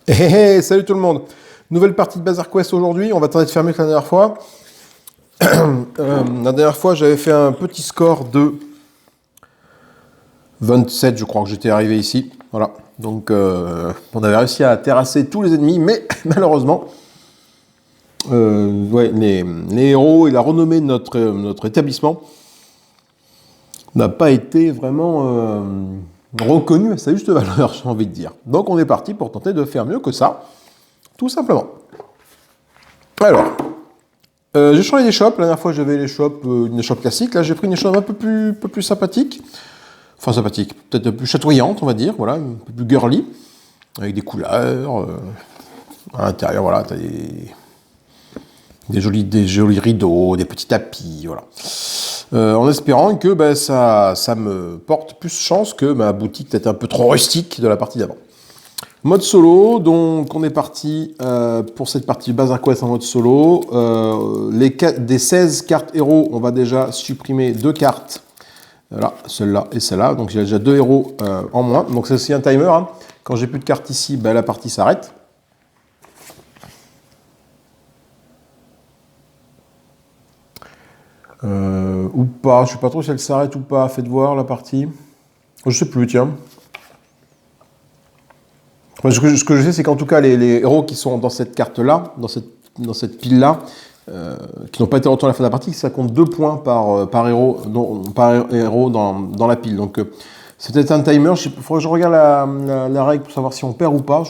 Salut tout le monde. Nouvelle partie de Bazar Quest aujourd'hui. On va tenter de faire mieux que la dernière fois. La dernière fois, j'avais fait un petit score de 27, je crois que j'étais arrivé ici. Voilà. Donc, on avait réussi à terrasser tous les ennemis, mais malheureusement, ouais, les héros et la renommée de notre établissement n'a pas été vraiment reconnu à sa juste valeur, j'ai envie de dire. Donc, on est parti pour tenter de faire mieux que ça, tout simplement. Alors, j'ai changé d'échoppe. La dernière fois, j'avais une échoppe classique. Là, j'ai pris une échoppe un peu plus sympathique. Enfin, sympathique. Peut-être un peu plus chatoyante, on va dire. Voilà, un peu plus girly. Avec des couleurs. À l'intérieur, voilà, t'as des jolis rideaux, des petits tapis, voilà. En espérant que ça me porte plus chance que ma boutique peut-être un peu trop rustique de la partie d'avant. Mode solo, donc on est parti pour cette partie Bazar Quest en mode solo. Des 16 cartes héros, on va déjà supprimer 2 cartes. Voilà, celle-là et celle-là. Donc j'ai déjà 2 héros en moins. Donc c'est aussi un timer. Hein. Quand j'ai plus de cartes ici, la partie s'arrête. Ou pas, je sais pas trop si elle s'arrête ou pas. Faites voir la partie. Je sais plus, tiens. Ce que je sais, c'est qu'en tout cas, les héros qui sont dans cette carte-là, dans cette pile-là, qui n'ont pas été retournés à la fin de la partie, ça compte 2 points par héros, dans la pile. Donc, c'est peut-être un timer. Il faudrait que je regarde la règle pour savoir si on perd ou pas.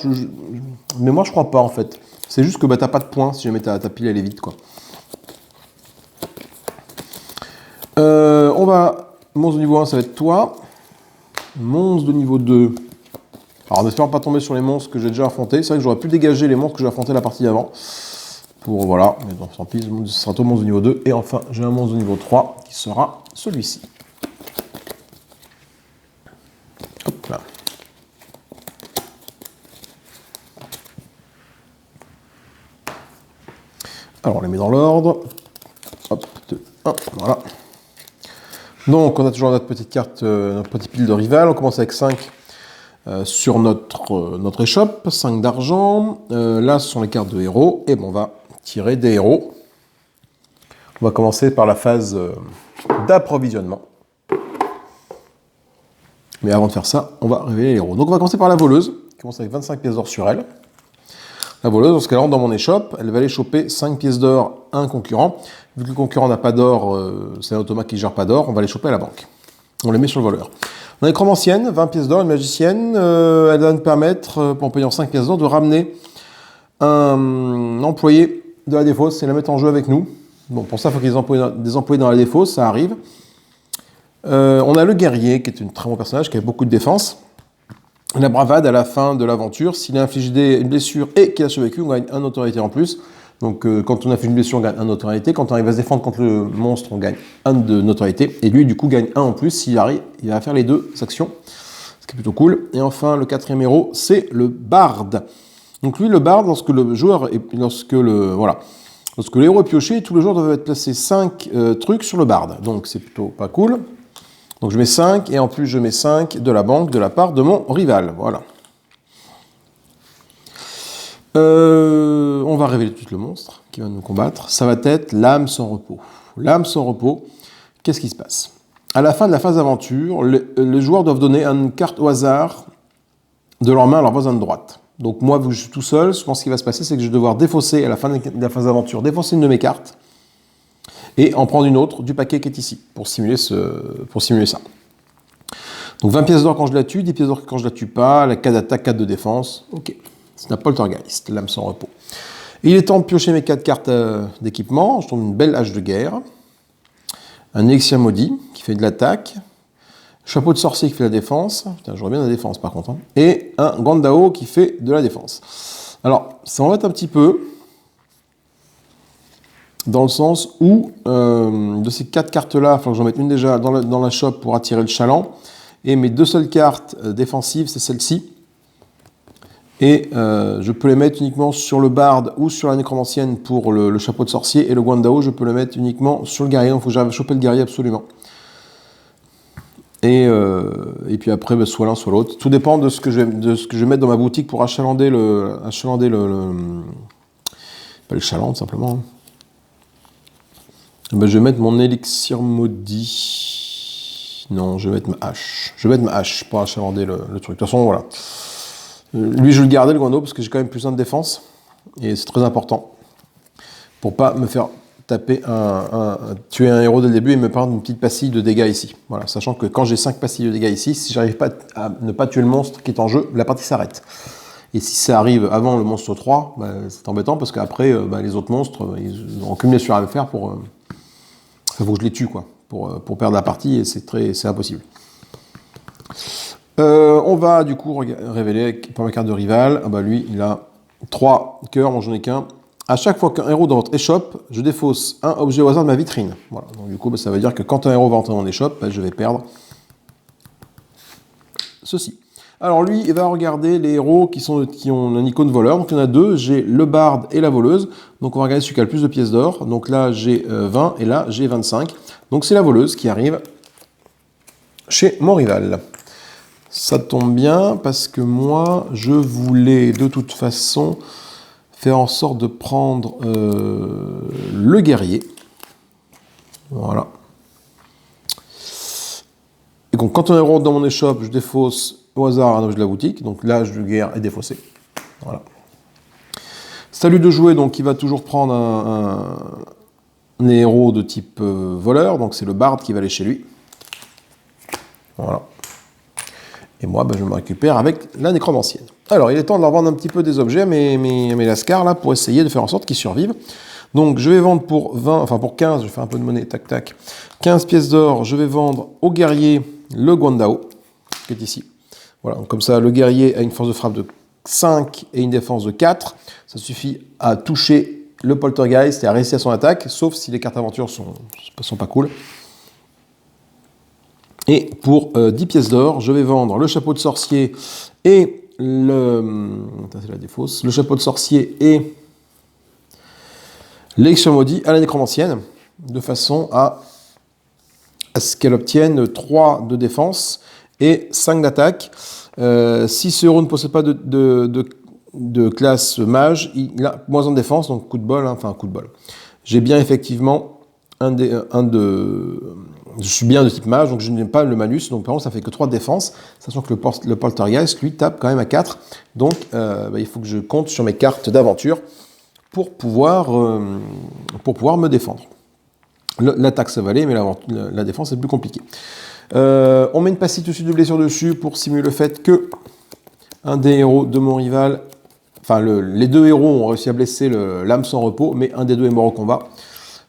Mais moi, je crois pas, en fait. C'est juste que t'as pas de points si jamais ta pile, elle est vide, quoi. On va... Monstre de niveau 1, ça va être toi. Monstre de niveau 2... Alors en espérant pas tomber sur les monstres que j'ai déjà affrontés. C'est vrai que j'aurais pu dégager les monstres que j'ai affrontés la partie d'avant. Pour voilà, mais non, tant pis, ce sera tout monstre de niveau 2. Et enfin, j'ai un monstre de niveau 3 qui sera celui-ci. Hop là. Alors on les met dans l'ordre. Hop, 2, 1, voilà. Donc on a toujours notre petite carte, notre petite pile de rival. On commence avec 5. Sur notre échoppe, 5 d'argent. Là, ce sont les cartes de héros. Et on va tirer des héros. On va commencer par la phase d'approvisionnement. Mais avant de faire ça, on va révéler les héros. Donc on va commencer par la voleuse, qui commence avec 25 pièces d'or sur elle. La voleuse, lorsqu'elle rentre dans mon échoppe, elle va aller choper 5 pièces d'or à un concurrent. Vu que le concurrent n'a pas d'or, c'est un automat qui ne gère pas d'or, on va les choper à la banque. On les met sur le voleur. On a une nécromancienne, 20 pièces d'or, une magicienne. Elle va nous permettre, en payant 5 pièces d'or, de ramener un employé de la défausse et la mettre en jeu avec nous. Bon, pour ça, il faut qu'il y ait des employés dans la défausse, ça arrive. On a le guerrier, qui est un très bon personnage, qui a beaucoup de défense. La bravade, à la fin de l'aventure, s'il a infligé une blessure et qu'il a survécu, on gagne 1 autorité en plus. Donc quand on a fait une blessure, on gagne 1 notoriété. Quand on arrive à se défendre contre le monstre, on gagne 1 de notoriété. Et lui, du coup, gagne 1 en plus s'il arrive, il va faire les 2 actions. Ce qui est plutôt cool. Et enfin, le 4e héros, c'est le barde. Donc lui, le barde, lorsque l'héros est pioché, tous les joueurs doivent être placés 5 trucs sur le barde. Donc c'est plutôt pas cool. Donc je mets 5, et en plus je mets 5 de la banque de la part de mon rival. Voilà. On va révéler tout le monstre qui va nous combattre. Ça va être l'âme sans repos. L'âme sans repos, qu'est-ce qui se passe? À la fin de la phase d'aventure, les joueurs doivent donner une carte au hasard de leur main à leur voisin de droite. Donc moi, vu que je suis tout seul, je pense qu'il va se passer, c'est que je vais devoir défausser, à la fin de la phase d'aventure, défausser une de mes cartes et en prendre une autre du paquet qui est ici, pour simuler ça. Donc 20 pièces d'or quand je la tue, 10 pièces d'or quand je la tue pas, la 4 d'attaque, 4 de défense, ok. C'est un poltergeist, l'âme sans repos. Et il est temps de piocher mes 4 cartes d'équipement. Je trouve une belle hache de guerre, un élixir maudit qui fait de l'attaque, chapeau de sorcier qui fait la défense, putain, j'aurais bien la défense par contre, hein. Et un Guandao qui fait de la défense. Alors, ça m'embête un petit peu, dans le sens où, de ces 4 cartes-là, il faut que j'en mette une déjà dans la shop pour attirer le chaland, et mes 2 seules cartes défensives, c'est celle-ci. Et je peux les mettre uniquement sur le barde ou sur la nécromancienne pour le chapeau de sorcier. Et le Guandao, je peux le mettre uniquement sur le guerrier. Donc il faut que j'arrive à choper le guerrier absolument. Et puis après, bah, soit l'un, soit l'autre. Tout dépend de ce que je vais mettre dans ma boutique pour achalander pas le chaland, simplement. Bah, je vais mettre mon élixir maudit. Non, je vais mettre ma hache. Je vais mettre ma hache pour achalander le truc. De toute façon, voilà. Lui, je vais le garder, le guano, parce que j'ai quand même plus un de défense. Et c'est très important. Pour pas me faire taper tuer un héros dès le début et me prendre une petite pastille de dégâts ici. Voilà, sachant que quand j'ai 5 pastilles de dégâts ici, si j'arrive pas à ne pas tuer le monstre qui est en jeu, la partie s'arrête. Et si ça arrive avant le monstre 3, bah, c'est embêtant parce qu'après, bah, les autres monstres, ils ont aucune blessure à me faire pour... il faut que je les tue, quoi, pour perdre la partie, et c'est impossible. On va du coup révéler pour ma carte de rival. Ah bah lui, il a 3 cœurs, moi j'en ai qu'un. À chaque fois qu'un héros dans votre échoppe, je défausse un objet au hasard de ma vitrine. Voilà. Donc du coup, bah, ça veut dire que quand un héros va entrer dans mon échoppe, bah, je vais perdre ceci. Alors lui, il va regarder les héros qui ont un icône voleur. Donc il y en a 2, j'ai le barde et la voleuse. Donc on va regarder celui qui a le plus de pièces d'or. Donc là, j'ai 20 et là, j'ai 25. Donc c'est la voleuse qui arrive chez mon rival. Ça tombe bien parce que moi, je voulais de toute façon faire en sorte de prendre le guerrier. Voilà. Et donc quand un héros dans mon échoppe, je défausse au hasard un objet de la boutique. Donc l'âge de guerre est défaussé. Voilà. C'est à lui de jouer, donc il va toujours prendre un héros de type voleur. Donc c'est le barde qui va aller chez lui. Voilà. Et moi, bah, je me récupère avec la nécromancienne. Alors, il est temps de leur vendre un petit peu des objets à mes lascars, là, pour essayer de faire en sorte qu'ils survivent. Donc, je vais vendre pour 20, enfin pour 15, je fais un peu de monnaie, tac, tac. 15 pièces d'or, je vais vendre au guerrier le Guandao, qui est ici. Voilà, donc comme ça, le guerrier a une force de frappe de 5 et une défense de 4. Ça suffit à toucher le poltergeist et à réussir son attaque, sauf si les cartes aventure sont pas cool. Et pour 10 pièces d'or, je vais vendre le chapeau de sorcier et c'est la défausse. Le chapeau de sorcier et l'élixir maudit à la nécromancienne, de façon à ce qu'elle obtienne 3 de défense et 5 d'attaque. Si ce héros ne possède pas de classe mage, il a moins en défense, donc coup de bol, hein, enfin coup de bol. J'ai bien effectivement je suis bien de type mage, donc je n'ai pas le malus, donc par contre ça fait que 3 de défense, sachant que le poltergeist, lui, tape quand même à 4, donc bah, il faut que je compte sur mes cartes d'aventure pour pouvoir me défendre. L'attaque ça va aller, mais la défense est plus compliquée. On met une pastille tout de suite de blessure dessus pour simuler le fait que un des héros de mon rival, enfin les 2 héros ont réussi à blesser l'âme sans repos, mais un des 2 est mort au combat.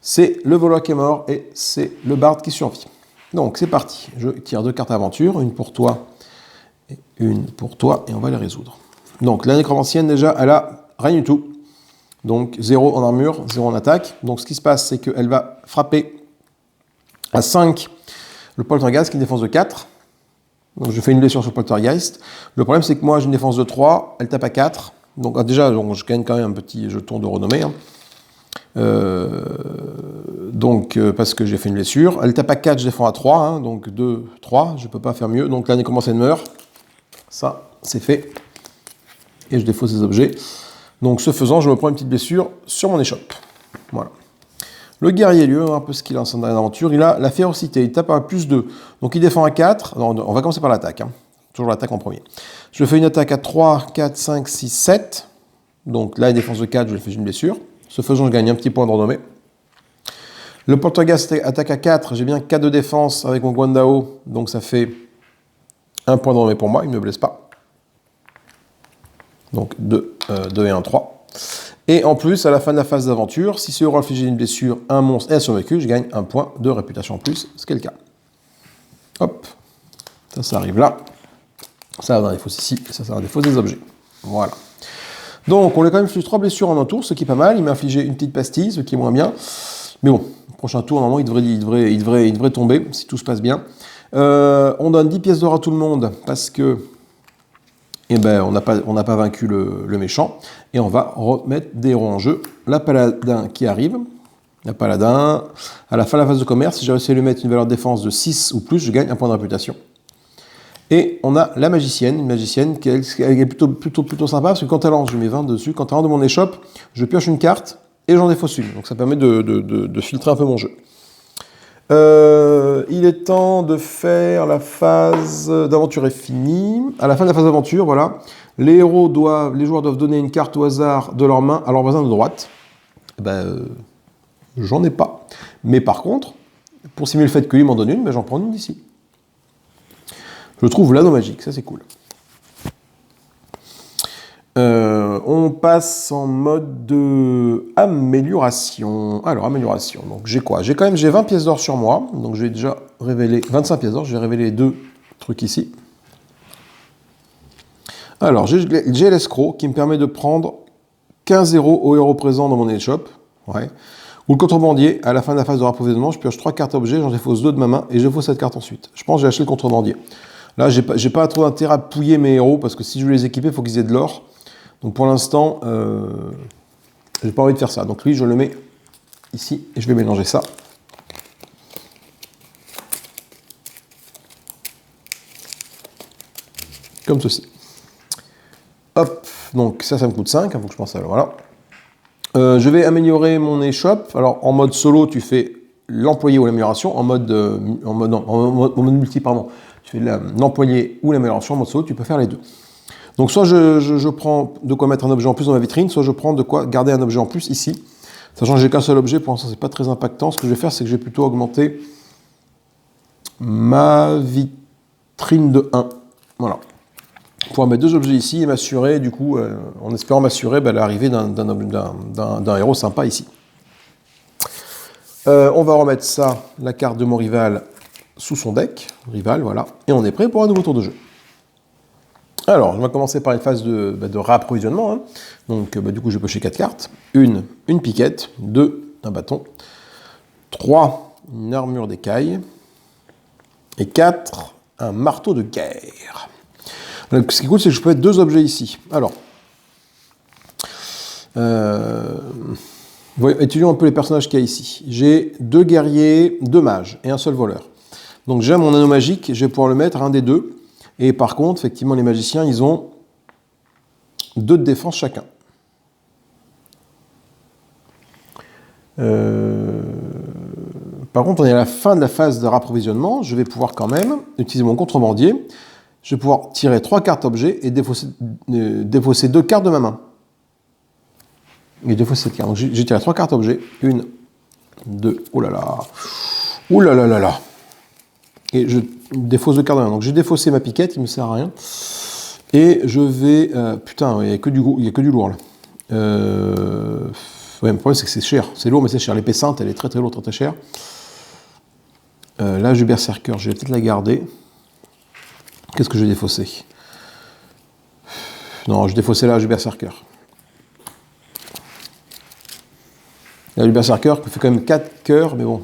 C'est le voleur qui est mort et c'est le barde qui survit. Donc c'est parti, je tire 2 cartes aventure, une pour toi et une pour toi, et on va les résoudre. Donc la nécromancienne déjà, elle a rien du tout. Donc 0 en armure, 0 en attaque. Donc ce qui se passe, c'est qu'elle va frapper à 5 le poltergeist qui a une défense de 4. Donc je fais une blessure sur le poltergeist. Le problème c'est que moi j'ai une défense de 3, elle tape à 4. Donc déjà je gagne quand même un petit jeton de renommée. Hein. Parce que j'ai fait une blessure. Elle tape à 4, je défends à 3, hein, donc 2, 3, je peux pas faire mieux. Donc là, elle commence à meurt. Ça, c'est fait. Et je défausse ces objets. Donc ce faisant, je me prends une petite blessure sur mon échoppe. Voilà. Le guerrier, lui, un peu ce qu'il a en son aventure, il a la férocité, il tape à plus 2. Donc il défend à 4. Non, on va commencer par l'attaque. Hein. Toujours l'attaque en premier. Je fais une attaque à 3, 4, 5, 6, 7. Donc là, une défense de 4, je lui fais une blessure. Ce faisant, je gagne un petit point de renommée. Le poltergeist attaque à 4, j'ai bien 4 de défense avec mon Guandao, donc ça fait 1 point de renommée pour moi, il ne me blesse pas. Donc 2 et 1, 3. Et en plus, à la fin de la phase d'aventure, si ce héros inflige une blessure, un monstre et a survécu, je gagne 1 point de réputation en plus, ce qui est le cas. Hop, ça arrive là. Ça va dans les fosses ici, ça va dans les fosses des objets. Voilà. Donc, on lui a quand même fait 3 blessures en un tour, ce qui est pas mal. Il m'a infligé une petite pastille, ce qui est moins bien. Mais bon, prochain tour, normalement, il devrait tomber, si tout se passe bien. On donne 10 pièces d'or à tout le monde, parce que eh ben, on n'a pas vaincu le méchant. Et on va remettre des héros en jeu. La paladin qui arrive. La paladin. À la fin de la phase de commerce, si j'ai réussi à lui mettre une valeur de défense de 6 ou plus, je gagne un point de réputation. Et on a la magicienne, une magicienne qui est plutôt sympa, parce que quand elle lance, je mets 20 dessus, quand elle rentre de mon échoppe, je pioche une carte et j'en défausse une. Donc ça permet de filtrer un peu mon jeu. Il est temps de faire la phase d'aventure est finie. À la fin de la phase d'aventure, voilà, les joueurs doivent donner une carte au hasard de leur main à leur voisin de droite. J'en ai pas. Mais par contre, pour simuler le fait que lui m'en donne une, j'en prends une d'ici. Je trouve l'anneau magique, ça c'est cool. On passe en mode de amélioration. Alors, amélioration. Donc, j'ai quoi? J'ai 20 pièces d'or sur moi. Donc, je vais déjà révéler 25 pièces d'or. Je vais révéler les deux trucs ici. Alors, j'ai l'escroc qui me permet de prendre 15 héros au héros présent dans mon échoppe. Ouais. Ou le contrebandier, à la fin de la phase de rapprovisionnement, je pioche 3 cartes objets, j'en défausse 2 de ma main et je défausse cette carte ensuite. Je pense que j'ai acheté le contrebandier. Là, j'ai pas trop d'intérêt à pouiller mes héros parce que si je veux les équiper, il faut qu'ils aient de l'or. Donc pour l'instant, j'ai pas envie de faire ça. Donc lui, je le mets ici et je vais mélanger ça. Comme ceci. Hop, donc ça me coûte 5, il faut que je pense à voilà. Je vais améliorer mon échoppe. Alors en mode solo, tu fais l'employé ou l'amélioration. En mode multi, pardon. Tu fais l'employé ou l'amélioration. En mode solo, tu peux faire les deux. Donc soit je prends de quoi mettre un objet en plus dans ma vitrine, soit je prends de quoi garder un objet en plus ici. Sachant que j'ai qu'un seul objet, pour l'instant c'est pas très impactant. Ce que je vais faire, c'est que je vais plutôt augmenter ma vitrine de 1. Voilà. Pour mettre 2 objets ici et m'assurer, du coup, en espérant m'assurer l'arrivée d'un héros sympa ici. On va remettre ça, la carte de mon rival, sous son deck. Rival, voilà. Et on est prêt pour un nouveau tour de jeu. Alors, on va commencer par une phase de réapprovisionnement. Hein. Donc, du coup, je vais piocher 4 cartes. Une piquette. 2, un bâton. 3, une armure d'écaille. Et 4, un marteau de guerre. Donc, ce qui est cool, c'est que je peux mettre 2 objets ici. Alors, étudions un peu les personnages qu'il y a ici. J'ai 2 guerriers, 2 mages et un seul voleur. Donc, j'ai mon anneau magique, je vais pouvoir le mettre à un des deux. Et par contre, effectivement, les magiciens, ils ont 2 de défense chacun. Par contre, on est à la fin de la phase de rapprovisionnement. Je vais pouvoir quand même utiliser mon contrebandier. Je vais pouvoir tirer 3 cartes objets et défausser 2 cartes de ma main. Et défausser cette carte. Donc j'ai tiré 3 cartes objets. 1, 2, oh là là. Ouh là là là là. Et je défausse 2 cartes de ma main. Donc j'ai défaussé ma piquette, il ne me sert à rien. Et je vais... putain, il n'y a que du lourd là. Ouais, le problème c'est que c'est cher. C'est lourd mais c'est cher. L'épée sainte, elle est très très lourde, très très chère. Là, j'ai Berserker, je vais peut-être la garder. Qu'est-ce que je vais défausser? Non, je vais défausser là, j'ai Berserker. Là, le Berserker fait quand même 4 cœurs, mais bon.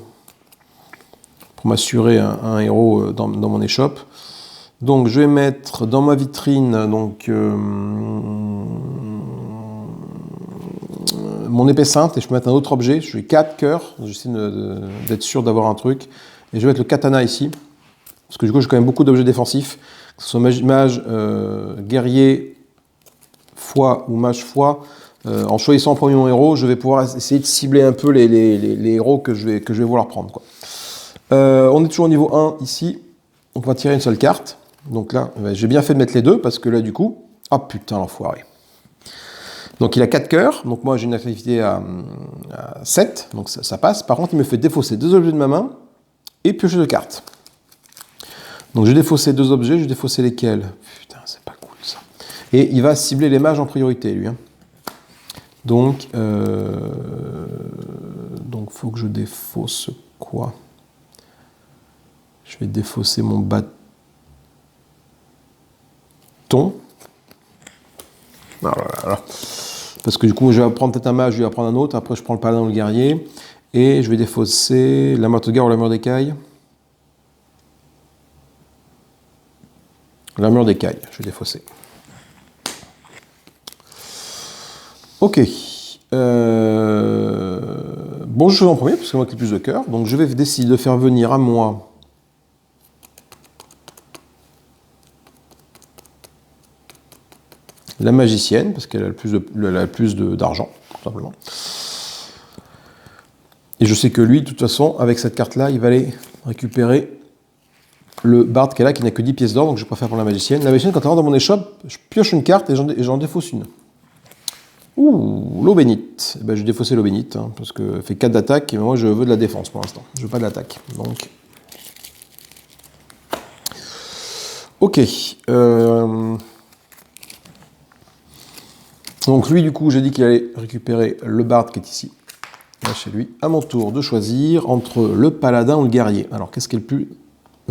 Pour m'assurer un héros dans mon échoppe. Donc, je vais mettre dans ma vitrine donc, mon épée sainte et je peux mettre un autre objet. Je fais 4 cœurs. J'essaie d'être sûr d'avoir un truc. Et je vais mettre le katana ici. Parce que du coup, j'ai quand même beaucoup d'objets défensifs. Que ce soit mage, guerrier, foi ou mage foi. En choisissant en premier mon héros, je vais pouvoir essayer de cibler un peu les héros que je vais vouloir prendre. Quoi. On est toujours au niveau 1 ici. Donc on va tirer une seule carte. Donc là, j'ai bien fait de mettre les deux parce que là, du coup... Ah putain, l'enfoiré. Donc il a 4 cœurs. Donc moi, j'ai une activité à 7. Donc ça passe. Par contre, il me fait défausser 2 objets de ma main et piocher 2 cartes. Donc j'ai défaussé 2 objets. Je vais défausser lesquels? Putain, c'est pas cool ça. Et il va cibler les mages en priorité, lui. Hein. Donc, faut que je défausse quoi? Je vais défausser mon bâton. Ah là là. Parce que du coup, je vais prendre peut-être un mage, je vais prendre un autre. Après, je prends le paladin ou le guerrier. Et je vais défausser la marteau de guerre ou la mur d'écaille. La mur d'écaille, je vais défausser. Bon, je choisis en premier, parce que c'est moi qui ai le plus de cœur. Donc je vais décider de faire venir à moi la magicienne, parce qu'elle a le plus d'argent, tout simplement. Et je sais que lui, de toute façon, avec cette carte-là, il va aller récupérer le bard qu'elle a, qui n'a que 10 pièces d'or, donc je préfère pour la magicienne. La magicienne, quand elle rentre dans mon échoppe, je pioche une carte et j'en défausse une. Ouh, l'eau bénite. Eh ben, je vais défausser l'eau bénite, hein, parce qu'elle fait 4 d'attaque, et moi je veux de la défense pour l'instant. Je veux pas de l'attaque. Donc. Ok. Donc lui, du coup, j'ai dit qu'il allait récupérer le bard qui est ici. Là, chez lui. À mon tour de choisir entre le paladin ou le guerrier. Alors, qu'est-ce qui est le plus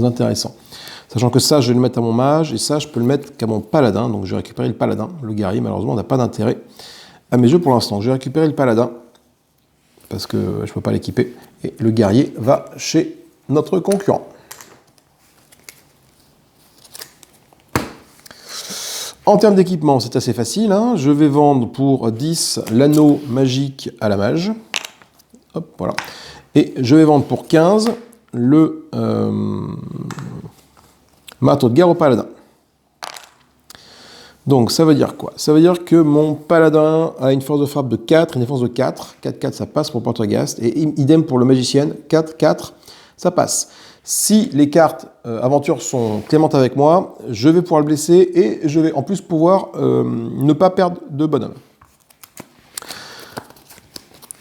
intéressant? Sachant que ça, je vais le mettre à mon mage, et ça, je peux le mettre qu'à mon paladin. Donc, je vais récupérer le paladin. Le guerrier, malheureusement, n'a pas d'intérêt à mes yeux pour l'instant. Je vais récupérer le paladin, parce que je ne peux pas l'équiper. Et le guerrier va chez notre concurrent. En termes d'équipement, c'est assez facile. Hein. Je vais vendre pour 10 l'anneau magique à la mage. Hop, voilà. Et je vais vendre pour 15 le marteau de guerre au paladin. Donc ça veut dire quoi? Ça veut dire que mon paladin a une force de frappe de 4, une défense de 4. 4-4, ça passe pour Portugast. Et idem pour le magicien, 4-4, ça passe. Si les cartes aventures sont clémentes avec moi, je vais pouvoir le blesser et je vais en plus pouvoir ne pas perdre de bonhomme.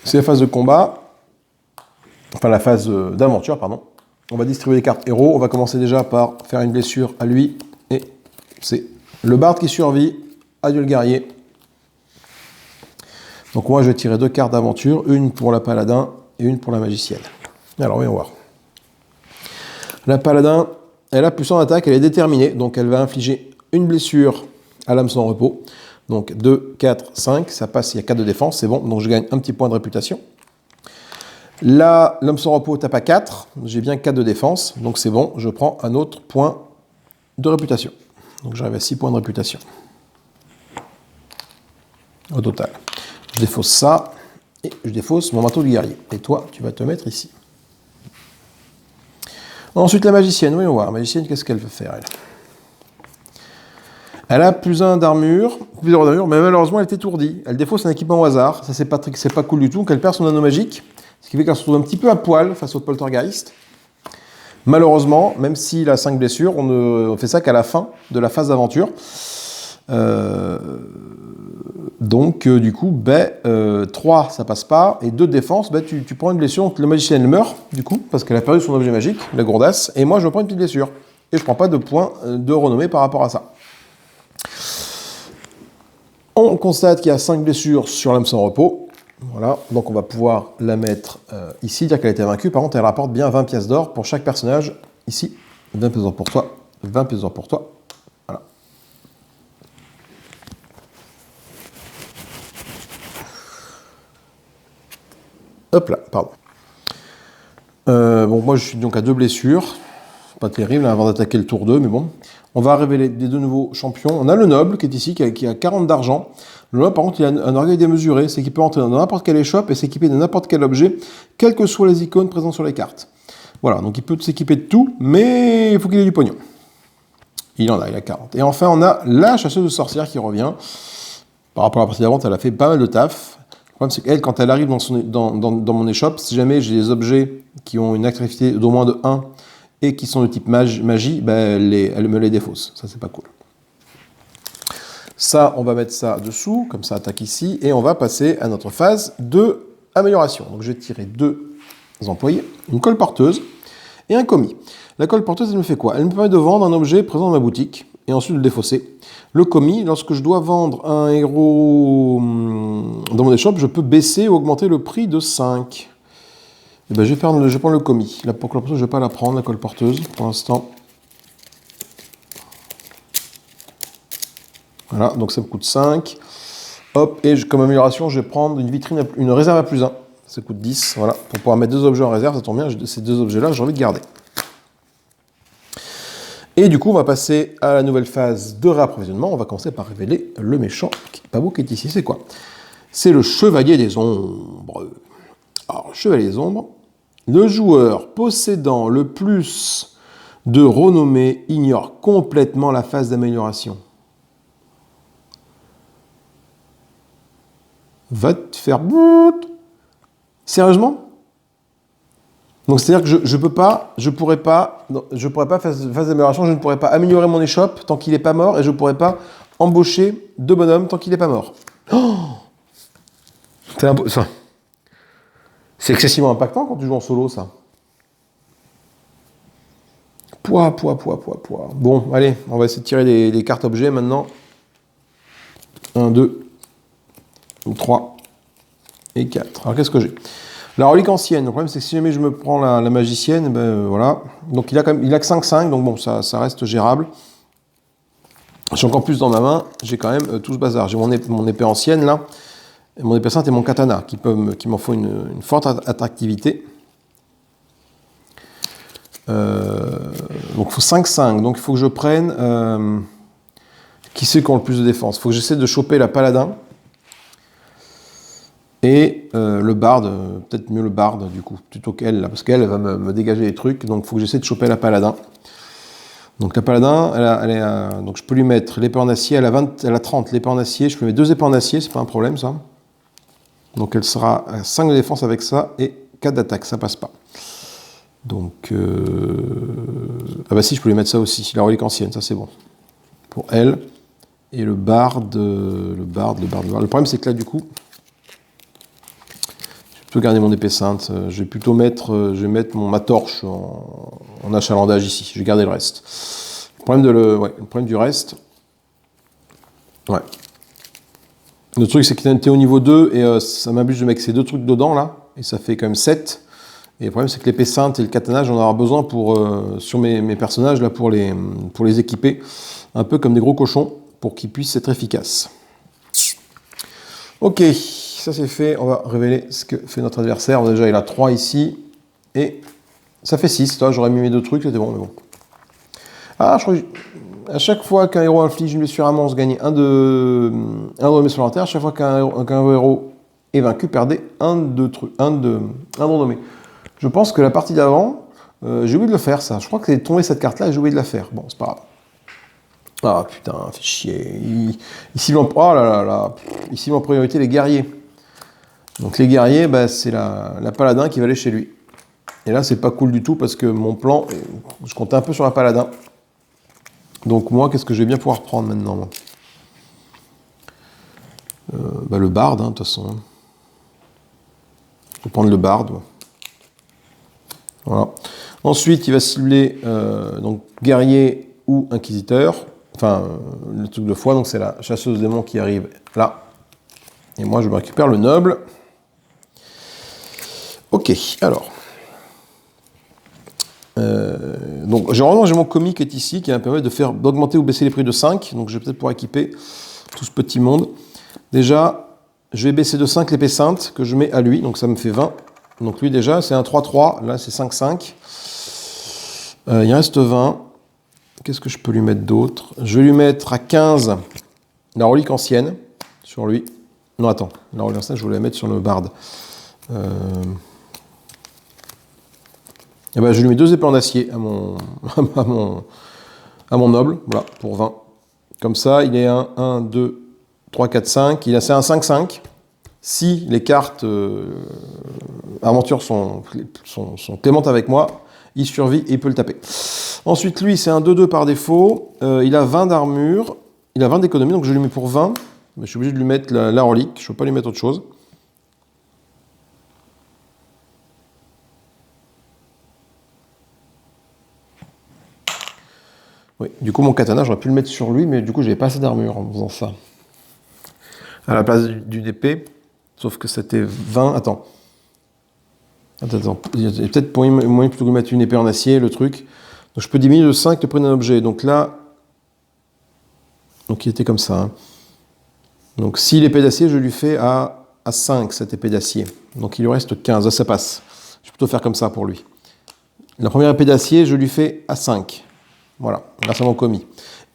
C'est la phase de combat, enfin la phase d'aventure, pardon. On va distribuer les cartes héros. On va commencer déjà par faire une blessure à lui. Et c'est le bard qui survit. Adieu le guerrier. Donc moi je vais tirer 2 cartes d'aventure, une pour la paladin et une pour la magicienne. Alors voyons voir. La paladin, elle a plus en attaque, elle est déterminée, donc elle va infliger une blessure à l'âme sans repos. Donc 2, 4, 5, ça passe, il y a 4 de défense, c'est bon, donc je gagne un petit point de réputation. Là, l'homme sans repos tape à 4, j'ai bien 4 de défense, donc c'est bon, je prends un autre point de réputation. Donc j'arrive à 6 points de réputation. Au total. Je défausse ça, et je défausse mon marteau du guerrier. Et toi, tu vas te mettre ici. Ensuite, la magicienne, voyons voir. La magicienne, qu'est-ce qu'elle veut faire, elle? Elle a plus 1 d'armure, mais malheureusement, elle est étourdie. Elle défausse un équipement au hasard. Ça, c'est pas cool du tout. Donc, elle perd son anneau magique, ce qui fait qu'elle se trouve un petit peu à poil face au poltergeist. Malheureusement, même s'il a 5 blessures, on fait ça qu'à la fin de la phase d'aventure. Donc, du coup, 3, ça passe pas, et 2 de défense, tu prends une blessure, donc le magicien elle meurt, du coup, parce qu'elle a perdu son objet magique, la gourdasse, et moi je prends une petite blessure. Et je prends pas de points de renommée par rapport à ça. On constate qu'il y a 5 blessures sur l'âme sans repos. Voilà, donc on va pouvoir la mettre ici, dire qu'elle a été vaincue. Par contre, elle rapporte bien 20 pièces d'or pour chaque personnage. Ici, 20 pièces d'or pour toi, 20 pièces d'or pour toi. Voilà. Hop là, pardon. Bon, moi je suis donc à 2 blessures. Pas terrible hein, avant d'attaquer le tour 2, mais bon. On va révéler des 2 nouveaux champions. On a le noble qui est ici, qui a 40 d'argent. Le noble, par contre, il a un orgueil démesuré. C'est qu'il peut entrer dans n'importe quelle échoppe et s'équiper de n'importe quel objet, quelles que soient les icônes présentes sur les cartes. Voilà, donc il peut s'équiper de tout, mais il faut qu'il ait du pognon. Il en a, il a 40. Et enfin, on a la chasseuse de sorcières qui revient. Par rapport à la partie d'avant, elle a fait pas mal de taf. Le problème, c'est qu'elle, quand elle arrive dans mon échoppe, si jamais j'ai des objets qui ont une activité d'au moins de 1 et qui sont de type magie, elle me les défausse. Ça, c'est pas cool. Ça, on va mettre ça dessous, comme ça, attaque ici, et on va passer à notre phase de amélioration. Donc, je vais tirer 2 employés, une colporteuse et un commis. La colporteuse, elle me fait quoi? Elle me permet de vendre un objet présent dans ma boutique, et ensuite de le défausser. Le commis, lorsque je dois vendre un héros dans mon échoppe, je peux baisser ou augmenter le prix de 5. Et je vais prendre le commis. La colporteuse, je ne vais pas la prendre, la colporteuse, pour l'instant. Voilà, donc ça me coûte 5. Hop, et comme amélioration, je vais prendre une vitrine, une réserve à plus 1. Ça coûte 10, voilà. Pour pouvoir mettre 2 objets en réserve, ça tombe bien, ces 2 objets-là, j'ai envie de garder. Et du coup, on va passer à la nouvelle phase de réapprovisionnement. On va commencer par révéler le méchant, qui est pas beau, qui est ici. C'est quoi? C'est le chevalier des ombres. Alors, chevalier des ombres. Le joueur possédant le plus de renommée ignore complètement la phase d'amélioration. Va te faire... Sérieusement? Donc c'est-à-dire que je pourrais pas phase d'amélioration, je ne pourrais pas améliorer mon échoppe tant qu'il n'est pas mort et je ne pourrais pas embaucher de bonhomme tant qu'il n'est pas mort. Oh, c'est excessivement impactant quand tu joues en solo, ça. Poids. Bon, allez, on va essayer de tirer les cartes objets maintenant. 1, 2, 3 et 4. Alors qu'est-ce que j'ai? La relique ancienne. Le problème c'est que si jamais je me prends la magicienne, ben voilà. Donc il a que 5-5, donc bon, ça reste gérable. J'ai encore plus dans ma main, j'ai quand même tout ce bazar. J'ai mon épée ancienne là, et mon épée sainte et mon katana qui m'en faut une forte attractivité. Donc il faut 5-5, donc il faut que je prenne qui c'est qui a le plus de défense. Il faut que j'essaie de choper la paladin et le barde, peut-être mieux le barde du coup, plutôt qu'elle là, parce qu'elle va me dégager les trucs, donc il faut que j'essaie de choper la paladin. Donc la paladin, donc je peux lui mettre l'épée en acier, elle a 30 l'épée en acier, je peux mettre 2 épées en acier, c'est pas un problème ça. Donc elle sera à 5 de défense avec ça et 4 d'attaque, ça passe pas. Donc, ah bah si, je peux lui mettre ça aussi, la relique ancienne, ça c'est bon. Pour elle, et le barde. Le problème c'est que là du coup, je vais plutôt garder mon épée sainte, je vais mettre ma torche en achalandage ici, je vais garder le reste. Le problème du reste, ouais. Le truc c'est que t'es au niveau 2 et ça m'oblige de mettre ces 2 trucs dedans là, et ça fait quand même 7. Et le problème, c'est que l'épée sainte et le katana, j'en aurai besoin sur mes personnages, là, pour les équiper, un peu comme des gros cochons, pour qu'ils puissent être efficaces. Ok, ça c'est fait. On va révéler ce que fait notre adversaire. Déjà, il a 3 ici, et ça fait 6. Toi, j'aurais mis mes 2 trucs, c'était bon, mais bon. Ah, je crois que à chaque fois qu'un héros inflige une blessure à monstre, gagnez un de renommée supplémentaire. À chaque fois qu'un héros est vaincu, perdez un de renommée. Je pense que la partie d'avant, j'ai oublié de le faire, ça. Je crois que c'est tombé cette carte-là et j'ai oublié de la faire. Bon, c'est pas grave. Ah, putain, fait chier. Ici, en priorité, les guerriers. Donc, les guerriers, bah, c'est la paladin qui va aller chez lui. Et là, c'est pas cool du tout parce que mon plan, je comptais un peu sur la paladin. Donc, moi, qu'est-ce que je vais bien pouvoir prendre maintenant, moi bah, le barde, de toute façon. Je vais prendre le barde, moi. Voilà. Ensuite, il va cibler donc guerrier ou inquisiteur, enfin le truc de foi, donc c'est la chasseuse démon qui arrive là. Et moi, je me récupère le noble. Ok, alors. Donc j'ai mon commis qui est ici, qui va me permettre d'augmenter ou baisser les prix de 5. Donc je vais peut-être pouvoir équiper tout ce petit monde. Déjà, je vais baisser de 5 l'épée sainte que je mets à lui, donc ça me fait 20. Donc lui déjà, c'est un 3-3, là c'est 5-5. Il reste 20. Qu'est-ce que je peux lui mettre d'autre? Je vais lui mettre à 15 la relique ancienne sur lui. Non, attends, la relique ancienne, je voulais la mettre sur le barde. Et ben, je lui mets 2 épées en acier à mon noble, voilà, pour 20. Comme ça, il est 1, 2, 3, 4, 5. C'est un 5-5. Si les cartes aventures sont clémentes avec moi, il survit et il peut le taper. Ensuite, lui, c'est un 2-2 par défaut. Il a 20 d'armure. Il a 20 d'économie, donc je lui mets pour 20. Mais je suis obligé de lui mettre la relique. Je ne peux pas lui mettre autre chose. Oui, du coup, mon katana, j'aurais pu le mettre sur lui, mais du coup, j'avais pas assez d'armure en faisant ça. À la place d'une épée. Sauf que c'était 20... Attends. Il y a peut-être moyen plutôt que de mettre une épée en acier, le truc. Donc je peux diminuer de 5 le prix d'un objet. Donc là... Donc il était comme ça. Hein. Donc si l'épée d'acier, je lui fais à 5, cette épée d'acier. Donc il lui reste 15. Là, ça passe. Je vais plutôt faire comme ça pour lui. La première épée d'acier, je lui fais à 5. Voilà, grâce à mon commis.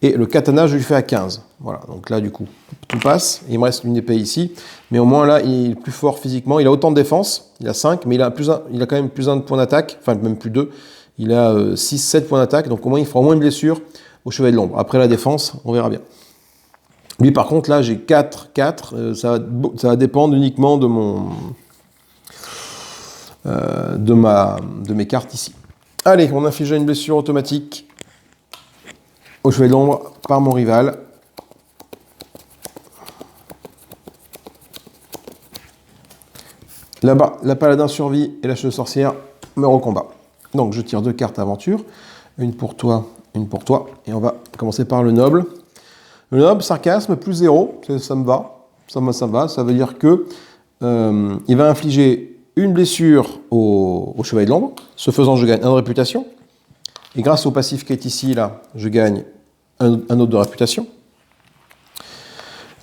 Et le katana, je lui fais à 15. Voilà, donc là, du coup, tout passe. Il me reste une épée ici. Mais au moins, là, il est plus fort physiquement. Il a autant de défense. Il a 5, mais il a quand même plus 1 de points d'attaque. Enfin, même plus 2. Il a 6, 7 points d'attaque. Donc au moins, il fera au moins une blessure au Chevalier de l'Ombre. Après la défense, on verra bien. Lui, par contre, là, j'ai 4. Ça va dépendre uniquement de de mes cartes ici. Allez, on inflige une blessure automatique au Chevalier de l'Ombre par mon rival. Là-bas, la paladin survit et la chevaleuse sorcière meurt au combat. Donc je tire 2 cartes aventure, une pour toi, et on va commencer par le noble. Le noble, sarcasme, plus 0, ça me va, ça me va, ça veut dire que il va infliger une blessure au Chevalier de l'Ombre, ce faisant je gagne 1 de réputation, et grâce au passif qui est ici, là, je gagne un autre de réputation.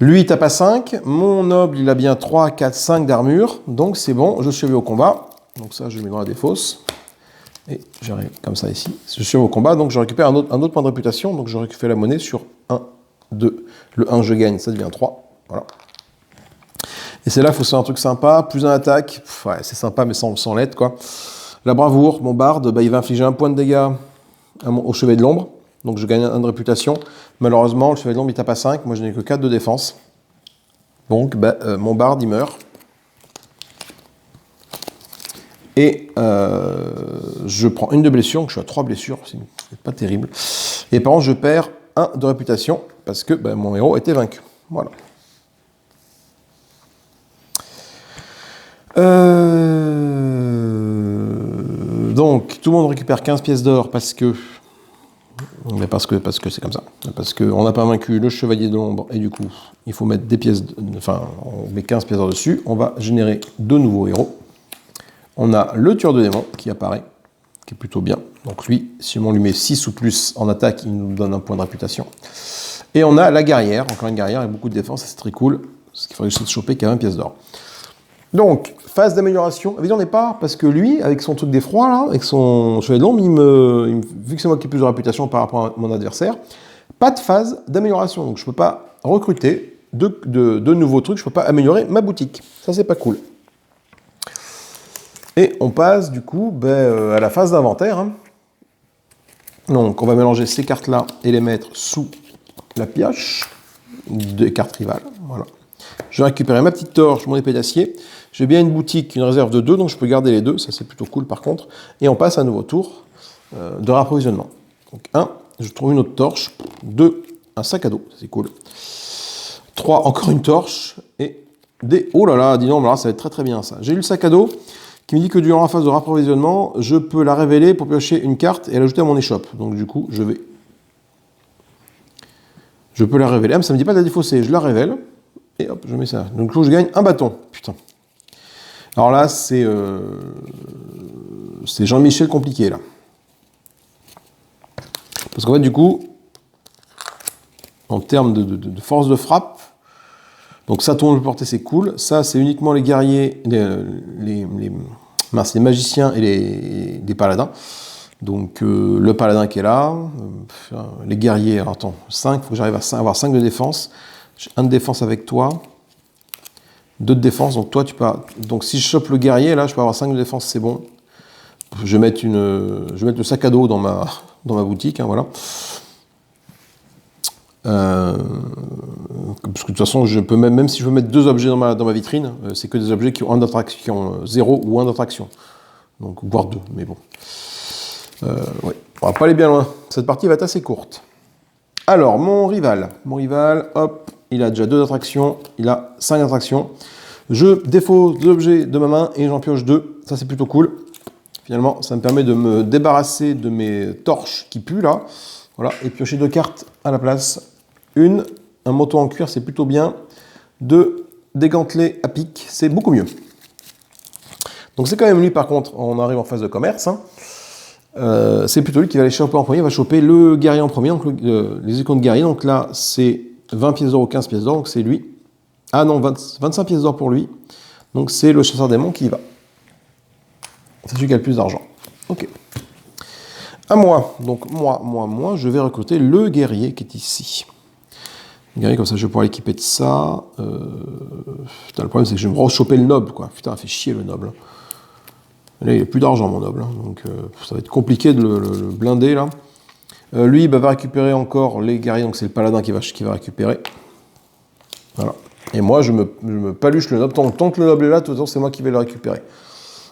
Lui, il tape à 5. Mon noble, il a bien 3, 4, 5 d'armure. Donc, c'est bon, je survis au combat. Donc ça, je mets dans la défausse. Et j'arrive comme ça ici. Je survis au combat, donc je récupère un autre point de réputation. Donc, je récupère la monnaie sur 1, 2. Le 1, je gagne, ça devient 3. Voilà. Et c'est là, il faut faire un truc sympa. Plus un attaque. Ouais, c'est sympa, mais sans l'être, quoi. La bravoure, mon barde, bah, il va infliger 1 point de dégâts au Chevalier de l'Ombre. Donc je gagne 1 de réputation. Malheureusement, le Chevalier de l'Ombre, il tape à 5. Moi, je n'ai que 4 de défense. Donc, mon barde, il meurt. Et je prends une de blessure. Donc je suis à 3 blessures. C'est pas terrible. Et par contre, je perds 1 de réputation parce que mon héros était vaincu. Voilà. Donc, tout le monde récupère 15 pièces d'or parce que c'est comme ça. Parce qu'on n'a pas vaincu le Chevalier de l'Ombre et du coup, il faut mettre des pièces, on met 15 pièces d'or dessus. On va générer 2 nouveaux héros. On a le tueur de démons qui apparaît, qui est plutôt bien. Donc lui, si on lui met 6 ou plus en attaque, il nous donne 1 point de réputation. Et on a la guerrière, encore une guerrière avec beaucoup de défense, c'est très cool. Ce qu'il faudrait juste choper qu'à 20 pièces d'or. Donc, phase d'amélioration. Évidemment, on n'est pas, parce que lui, avec son truc d'effroi, là, avec son Chevalier de l'Ombre, vu que c'est moi qui ai plus de réputation par rapport à mon adversaire, pas de phase d'amélioration. Donc, je ne peux pas recruter de nouveaux trucs, je ne peux pas améliorer ma boutique. Ça, c'est pas cool. Et on passe, du coup, à la phase d'inventaire. Hein. Donc, on va mélanger ces cartes-là et les mettre sous la pioche des cartes rivales. Voilà. Je vais récupérer ma petite torche, mon épée d'acier. J'ai bien une boutique, une réserve de 2, donc je peux garder les 2. Ça, c'est plutôt cool, par contre. Et on passe à un nouveau tour de rapprovisionnement. Donc, 1, je trouve une autre torche. 2, un sac à dos. C'est cool. 3, encore une torche. Et des... Oh là là, dis donc, là, ça va être très très bien, ça. J'ai eu le sac à dos qui me dit que durant la phase de rapprovisionnement, je peux la révéler pour piocher une carte et l'ajouter à mon échoppe. Donc, du coup, je peux la révéler. Ah, mais ça me dit pas de la défausser. Je la révèle. Et hop, je mets ça. Donc, du coup, je gagne un bâton. Putain. Alors là, c'est Jean-Michel compliqué, là. Parce qu'en fait, du coup, en termes de force de frappe, donc ça, tout le monde peut porter, c'est cool. Ça, c'est uniquement les guerriers, les magiciens et les paladins. Donc, le paladin qui est là, les guerriers, alors attends, 5, il faut que j'arrive à avoir 5 de défense. J'ai 1 de défense avec toi, 2 de défense, donc toi tu peux... Donc si je chope le guerrier, là je peux avoir 5 de défense, c'est bon. Je vais mettre le sac à dos dans ma boutique, hein, voilà. Parce que de toute façon, je peux même si je veux mettre 2 objets dans ma vitrine, c'est que des objets qui ont 0 ou 1 d'attraction. Donc, voire 2, mais bon. Ouais. On va pas aller bien loin. Cette partie va être assez courte. Alors, mon rival, hop, il a déjà 2 d'attraction, il a 5 d'attraction. Je défausse 2 objets de ma main et j'en pioche 2. Ça, c'est plutôt cool. Finalement, ça me permet de me débarrasser de mes torches qui puent, là. Voilà, et piocher 2 cartes à la place. Un manteau en cuir, c'est plutôt bien. 2, des gantelets à pic, c'est beaucoup mieux. Donc, c'est quand même lui, par contre, on arrive en phase de commerce, hein. C'est plutôt lui qui va aller choper en premier, il va choper le guerrier en premier, donc les icônes de guerrier. Donc là, c'est 20 pièces d'or ou 15 pièces d'or, donc c'est lui. Ah non, 25 pièces d'or pour lui. Donc c'est le chasseur démon qui y va. C'est celui qui a le plus d'argent. Ok. À moi. Donc moi, je vais recruter le guerrier qui est ici. Le guerrier, comme ça, je vais pouvoir l'équiper de ça. Putain, le problème, c'est que je vais me rechoper le noble, quoi. Putain, il fait chier le noble. Là, il n'a plus d'argent, mon noble. Donc, ça va être compliqué de le blinder, là. Lui, il va récupérer encore les guerriers, donc c'est le paladin qui va récupérer. Voilà. Et moi, je me paluche le noble. Tant que le noble est là, de toute façon, c'est moi qui vais le récupérer.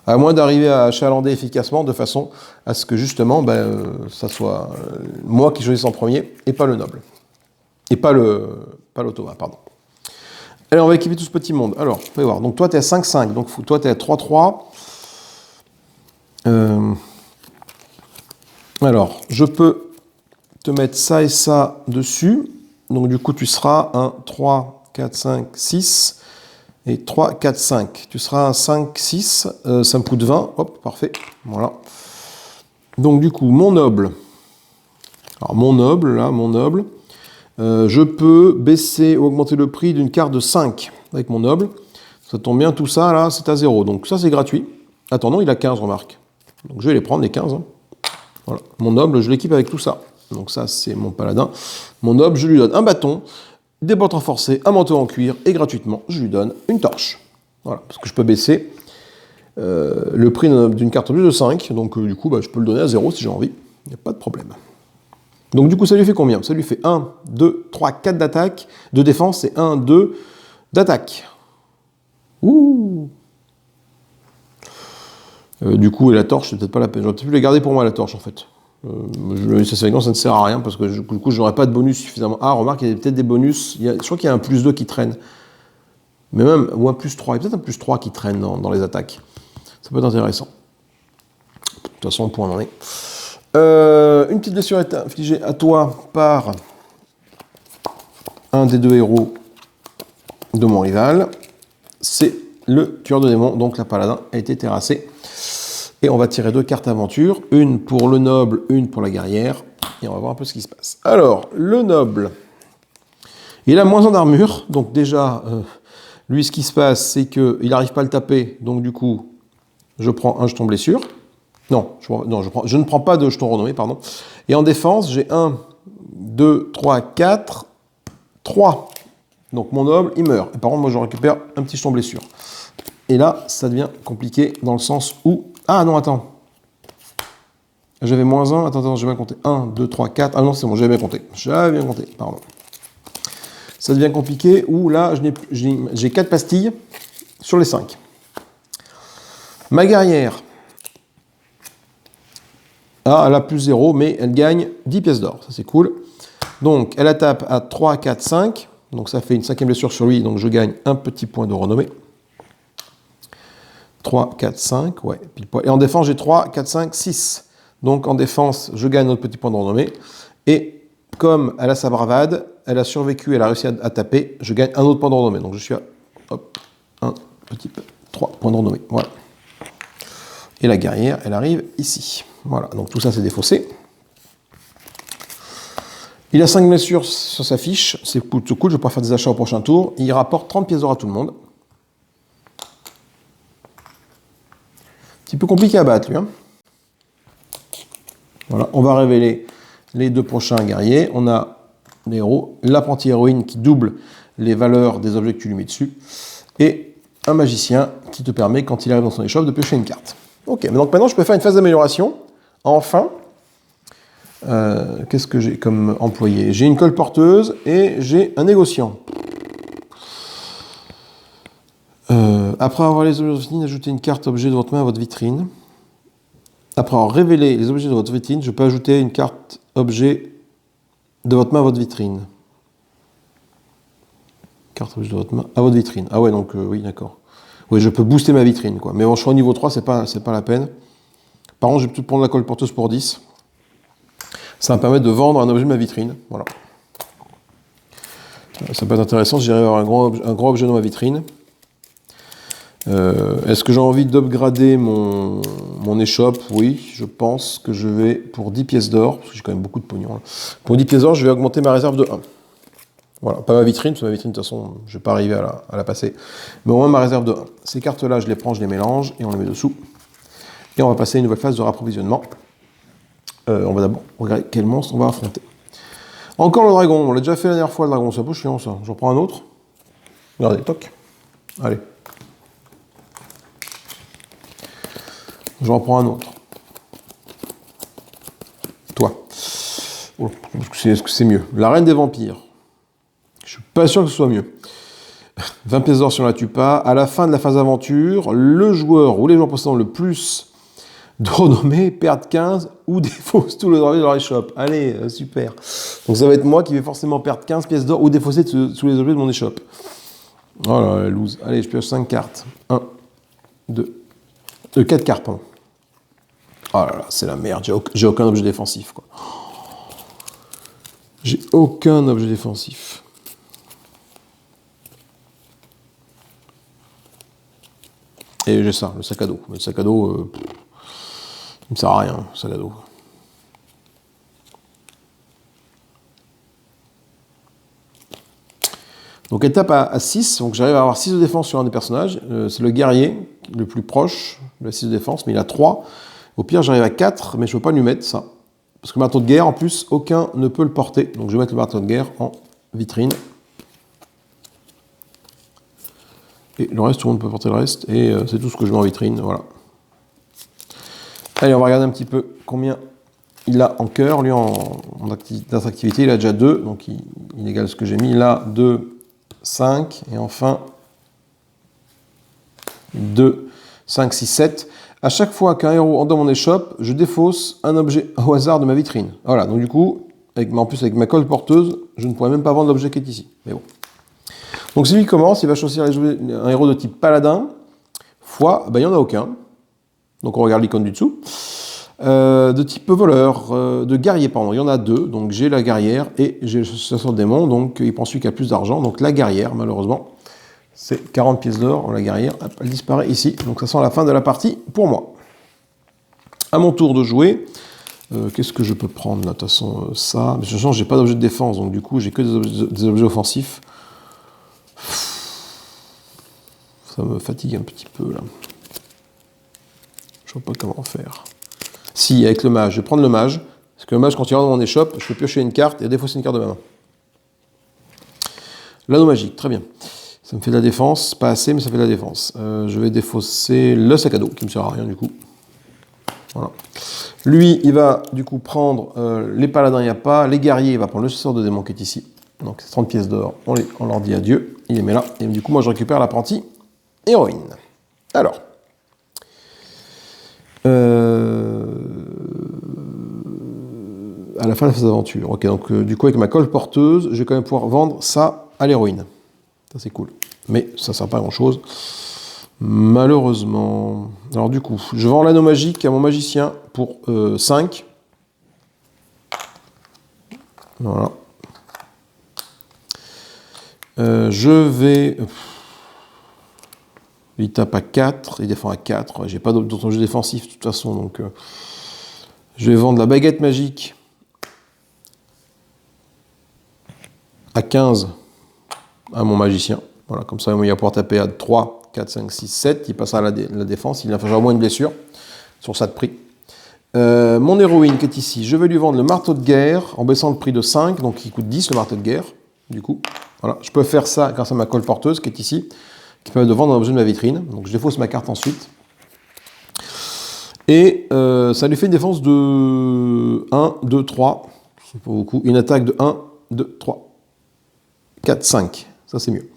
À moins d'arriver à achalander efficacement, de façon à ce que, justement, ça soit moi qui choisisse en premier, et pas le noble. Et pas l'automate, pardon. Allez, on va équiper tout ce petit monde. Alors, vous pouvez voir. Donc, toi, tu es à 5-5. Donc, toi, tu es à 3-3. Alors, je peux te mettre ça et ça dessus. Donc, du coup, tu seras un 3, 4, 5, 6 et 3, 4, 5. Tu seras un 5, 6. Ça me coûte 20. Hop, parfait. Voilà. Donc, du coup, mon noble. Alors, mon noble. Je peux baisser ou augmenter le prix d'une carte de 5 avec mon noble. Ça tombe bien, tout ça, là, c'est à 0. Donc, ça, c'est gratuit. Attends, non, il a 15, remarque. Donc, je vais les prendre, les 15. Hein. Voilà. Mon noble, je l'équipe avec tout ça. Donc ça, c'est mon paladin. Mon noble, je lui donne un bâton, des bottes renforcées, un manteau en cuir, et gratuitement, je lui donne une torche. Voilà, parce que je peux baisser le prix d'une carte objet de 5, donc du coup, je peux le donner à 0 si j'ai envie. Il n'y a pas de problème. Donc du coup, ça lui fait combien? Ça lui fait 1, 2, 3, 4 d'attaque, de défense, et 1, 2 d'attaque. Ouh. Du coup, et la torche, c'est peut-être pas la peine. J'aurais peut-être pu la garder pour moi, la torche, en fait. Ça ne sert à rien parce que du coup, je n'aurai pas de bonus suffisamment. Ah, remarque, il y a peut-être des bonus. Je crois qu'il y a un plus 2 qui traîne. Mais même, ou un plus 3. Il y a peut-être un plus 3 qui traîne dans les attaques. Ça peut être intéressant. De toute façon, point en est. Une petite blessure est infligée à toi par un des deux héros de mon rival. C'est le tueur de démons, donc la paladin a été terrassée. Et on va tirer 2 cartes aventure, une pour le noble, une pour la guerrière, et on va voir un peu ce qui se passe. Alors, le noble, il a moins en armure, donc déjà, lui, ce qui se passe, c'est qu'il n'arrive pas à le taper, donc du coup, je prends un jeton blessure. Je ne prends pas de jeton renommé, pardon. Et en défense, j'ai 1, 2, 3, 4, 3. Donc mon noble, il meurt. Et par contre, moi, je récupère un petit jeton blessure. Et là, ça devient compliqué dans le sens où... Ah non, attends. J'avais moins 1. Attends, j'ai bien compté. 1, 2, 3, 4. Ah non, c'est bon, j'avais bien compté. J'avais bien compté, pardon. Ça devient compliqué où là, j'ai 4 pastilles sur les 5. Ma guerrière. Ah, elle a plus 0, mais elle gagne 10 pièces d'or. Ça, c'est cool. Donc, elle attaque à 3, 4, 5. Donc, ça fait une 5e blessure sur lui. Donc, je gagne un petit point de renommée. 3, 4, 5, ouais, pile poil. Et en défense, j'ai 3, 4, 5, 6. Donc en défense, je gagne un autre petit point de renommée. Et comme elle a sa bravade, elle a survécu, elle a réussi à taper, je gagne un autre point de renommée. Donc je suis à, hop, un petit peu, 3 points de renommée. Voilà. Et la guerrière, elle arrive ici. Voilà, donc tout ça c'est défaussé. Il a 5 blessures sur sa fiche, c'est cool, je vais pouvoir faire des achats au prochain tour. Il rapporte 30 pièces d'or à tout le monde. Un petit peu compliqué à battre, lui. Hein. Voilà, on va révéler les 2 prochains guerriers. On a les héros, l'apprenti héroïne qui double les valeurs des objets que tu lui mets dessus, et un magicien qui te permet, quand il arrive dans son échoppe, de piocher une carte. Ok, donc maintenant je peux faire une phase d'amélioration. Enfin, qu'est-ce que j'ai comme employé? J'ai une colporteuse et j'ai un négociant. Après avoir les objets de votre vitrine, ajoutez une carte objet de votre main à votre vitrine. Après avoir révélé les objets de votre vitrine, je peux ajouter une carte objet de votre main à votre vitrine. Carte objet de votre main à votre vitrine. Ah ouais, donc oui, d'accord. Oui, je peux booster ma vitrine, quoi. Mais bon, je suis au niveau 3, c'est pas la peine. Par contre, je vais peut-être prendre la colporteuse pour 10. Ça va me permettre de vendre un objet de ma vitrine. Voilà. Ça peut être intéressant si j'arrive à avoir un gros objet dans ma vitrine. Est-ce que j'ai envie d'upgrader mon échoppe? Oui, je pense que je vais, pour 10 pièces d'or, parce que j'ai quand même beaucoup de pognon, là. Pour 10 pièces d'or, je vais augmenter ma réserve de 1. Voilà, pas ma vitrine, parce que ma vitrine, de toute façon, je ne vais pas arriver à la passer. Mais au moins ma réserve de 1. Ces cartes-là, je les prends, je les mélange, et on les met dessous. Et on va passer à une nouvelle phase de rapprovisionnement. On va d'abord regarder quel monstre on va affronter. Encore le dragon, on l'a déjà fait la dernière fois le dragon, c'est un peu chiant ça. J'en prends un autre. Regardez, toc. Allez. J'en prends un autre. Toi. Oh, est-ce que c'est mieux? La reine des vampires. Je suis pas sûr que ce soit mieux. 20 pièces d'or si on la tue pas. À la fin de la phase aventure, le joueur ou les joueurs possédant le plus de renommée perdent 15 ou défaussent tout le droit de leur échoppe. Allez, super. Donc ça va être moi qui vais forcément perdre 15 pièces d'or ou défausser tous les objets de mon échoppe. Oh là là, loose. Allez, je pioche 5 cartes. 1, 2, 4 cartes, pardon. Oh là là, c'est la merde. J'ai aucun objet défensif, quoi. J'ai aucun objet défensif. Et j'ai ça, le sac à dos. Mais le sac à dos, il me sert à rien, le sac à dos. Donc étape à 6, donc j'arrive à avoir 6 de défense sur un des personnages. C'est le guerrier, le plus proche de la 6 de défense, mais il a 3. Au pire, j'arrive à 4, mais je ne peux pas lui mettre ça. Parce que le marteau de guerre, en plus, aucun ne peut le porter. Donc je vais mettre le marteau de guerre en vitrine. Et le reste, tout le monde peut porter le reste. Et c'est tout ce que je mets en vitrine, voilà. Allez, on va regarder un petit peu combien il a en cœur. Lui, d'attractivité, il a déjà 2, donc il égale ce que j'ai mis. Là, 2, 5, et enfin 2, 5, 6, 7. À chaque fois qu'un héros entre dans mon échoppe, je défausse un objet au hasard de ma vitrine. Voilà, donc du coup, en plus avec ma colle porteuse, je ne pourrais même pas vendre l'objet qui est ici. Mais bon. Donc si lui commence, il va choisir un héros de type paladin, il n'y en a aucun. Donc on regarde l'icône du dessous. De type voleur, de guerrier, pardon, il y en a 2. Donc j'ai la guerrière et j'ai le chasseur de démons, donc il prend celui qui a plus d'argent. Donc la guerrière, malheureusement, c'est 40 pièces d'or. La guerrière, elle disparaît ici. Donc ça sent la fin de la partie pour moi. À mon tour de jouer. Qu'est-ce que je peux prendre là? De toute façon, ça. Mais de toute façon, j'ai pas d'objet de défense, donc du coup, j'ai que des objets offensifs. Ça me fatigue un petit peu là. Je vois pas comment faire. Si, avec le mage, je vais prendre le mage. Parce que le mage, quand il rentre dans mon échoppe, je peux piocher une carte et défausser une carte de ma main. L'anneau magique, très bien. Ça me fait de la défense, pas assez, mais ça fait de la défense. Je vais défausser le sac à dos, qui me sert à rien du coup. Voilà. Lui, il va du coup prendre les paladins, il n'y a pas. Les guerriers, il va prendre le chasseur de démons qui est ici. Donc c'est 30 pièces d'or. On leur dit adieu. Il les met là. Et du coup, moi, je récupère l'apprenti héroïne. Alors. À la fin de la phase d'aventure. Ok, donc du coup, avec ma colle porteuse, je vais quand même pouvoir vendre ça à l'héroïne. Ça, c'est cool. Mais ça ne sert pas à grand-chose. Malheureusement. Alors du coup, je vends l'anneau magique à mon magicien pour 5. Voilà. Je vais... Il tape à 4, il défend à 4. J'ai pas d'autres jeux défensifs de toute façon, donc... je vais vendre la baguette magique à 15 à mon magicien. Voilà, comme ça, il va pouvoir taper à 3, 4, 5, 6, 7. Il passera à la défense. Il va faire au moins une blessure sur ça de prix. Mon héroïne qui est ici, je vais lui vendre le marteau de guerre en baissant le prix de 5. Donc, il coûte 10 le marteau de guerre. Du coup, voilà. Je peux faire ça grâce à ma colle porteuse qui est ici, qui permet de vendre un objet de ma vitrine. Donc, je défausse ma carte ensuite. Et ça lui fait une défense de 1, 2, 3. C'est pas beaucoup. Une attaque de 1, 2, 3. 4, 5, ça c'est mieux.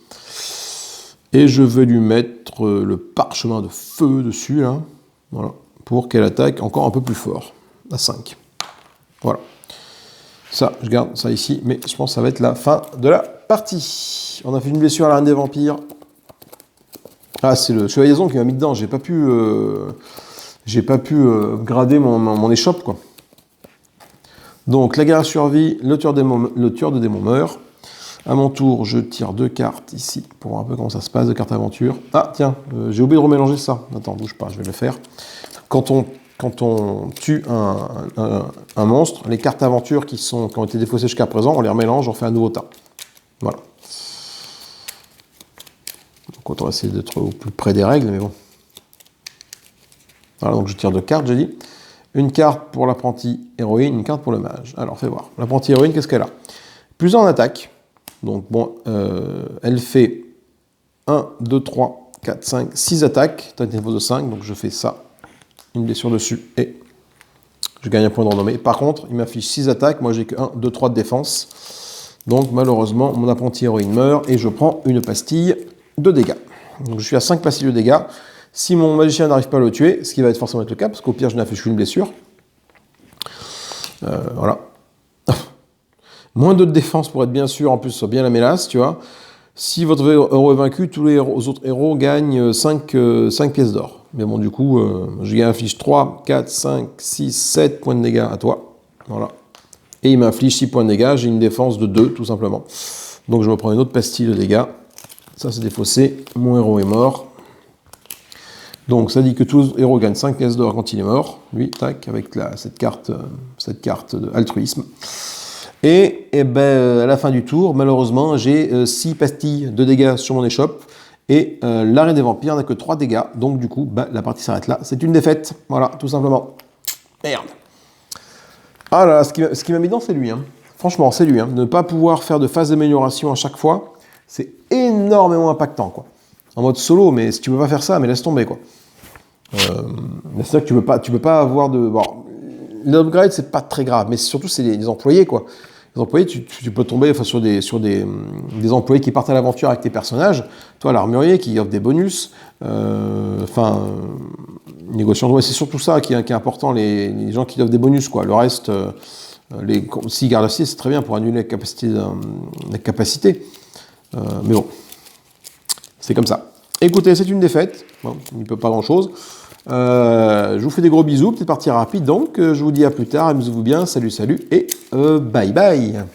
Et je vais lui mettre le parchemin de feu dessus, là, voilà, pour qu'elle attaque encore un peu plus fort, à 5. Voilà. Ça, je garde ça ici, mais je pense que ça va être la fin de la partie. On a fait une blessure à la reine des vampires. Ah, c'est le chevalier qui m'a mis dedans, j'ai pas pu grader mon échoppe, quoi. Donc, la guerre survie, le tueur de démons meurt. À mon tour, je tire 2 cartes ici pour voir un peu comment ça se passe, 2 cartes aventure. Ah, tiens, j'ai oublié de remélanger ça. Attends, bouge pas, je vais le faire. Quand on tue un monstre, les cartes aventure qui ont été défaussées jusqu'à présent, on les remélange, on fait un nouveau tas. Voilà. Donc on va essayer d'être au plus près des règles, mais bon. Voilà, donc je tire 2 cartes, j'ai dit. une carte pour l'apprenti héroïne, une carte pour le mage. Alors, fais voir. L'apprenti héroïne, qu'est-ce qu'elle a? Plusieurs en attaque. Donc, bon, elle fait 1, 2, 3, 4, 5, 6 attaques. Tu as une défense de 5, donc je fais ça. Une blessure dessus et je gagne un point de renommée. Par contre, il m'affiche 6 attaques. Moi, j'ai que 1, 2, 3 de défense. Donc, malheureusement, mon apprenti héroïne meurt et je prends une pastille de dégâts. Donc, je suis à 5 pastilles de dégâts. Si mon magicien n'arrive pas à le tuer, ce qui va être forcément être le cas, parce qu'au pire, je n'affiche qu'une blessure. Voilà. Moins 2 de défense pour être bien sûr, en plus, soit bien la mélasse, tu vois. Si votre héros est vaincu, tous les autres héros gagnent 5 pièces d'or. Mais bon, du coup, je gagne affiche 3, 4, 5, 6, 7 points de dégâts à toi. Voilà. Et il m'inflige 6 points de dégâts. J'ai une défense de 2, tout simplement. Donc, je me prends une autre pastille de dégâts. Ça, c'est défaussé. Mon héros est mort. Donc, ça dit que tous les héros gagnent 5 pièces d'or quand il est mort. Lui, tac, avec cette carte de altruisme. Et ben, à la fin du tour, malheureusement, j'ai 6 pastilles de dégâts sur mon échoppe. Et l'arrêt des vampires n'a que 3 dégâts. Donc, du coup, ben, la partie s'arrête là. C'est une défaite. Voilà, tout simplement. Merde. Ah là, ce qui m'a mis dedans, c'est lui. Hein. Franchement, c'est lui. Hein. Ne pas pouvoir faire de phase d'amélioration à chaque fois, c'est énormément impactant, quoi. En mode solo, mais si tu peux pas faire ça, mais laisse tomber, quoi. Mais c'est vrai que tu peux pas avoir de... Bon, l'upgrade, c'est pas très grave, mais surtout, c'est les employés, quoi. Les employés, tu peux tomber enfin, sur des employés qui partent à l'aventure avec tes personnages. Toi, l'armurier qui offre des bonus. Négociant. Ouais, c'est surtout ça qui est important, les gens qui offrent des bonus, quoi. Le reste, s'ils gardent aussi, c'est très bien pour annuler la capacité. Mais bon, c'est comme ça. Écoutez, c'est une défaite. Bon, il ne peut pas grand-chose. Je vous fais des gros bisous, petite partie rapide donc. Je vous dis à plus tard, amusez-vous bien, salut, salut et bye bye.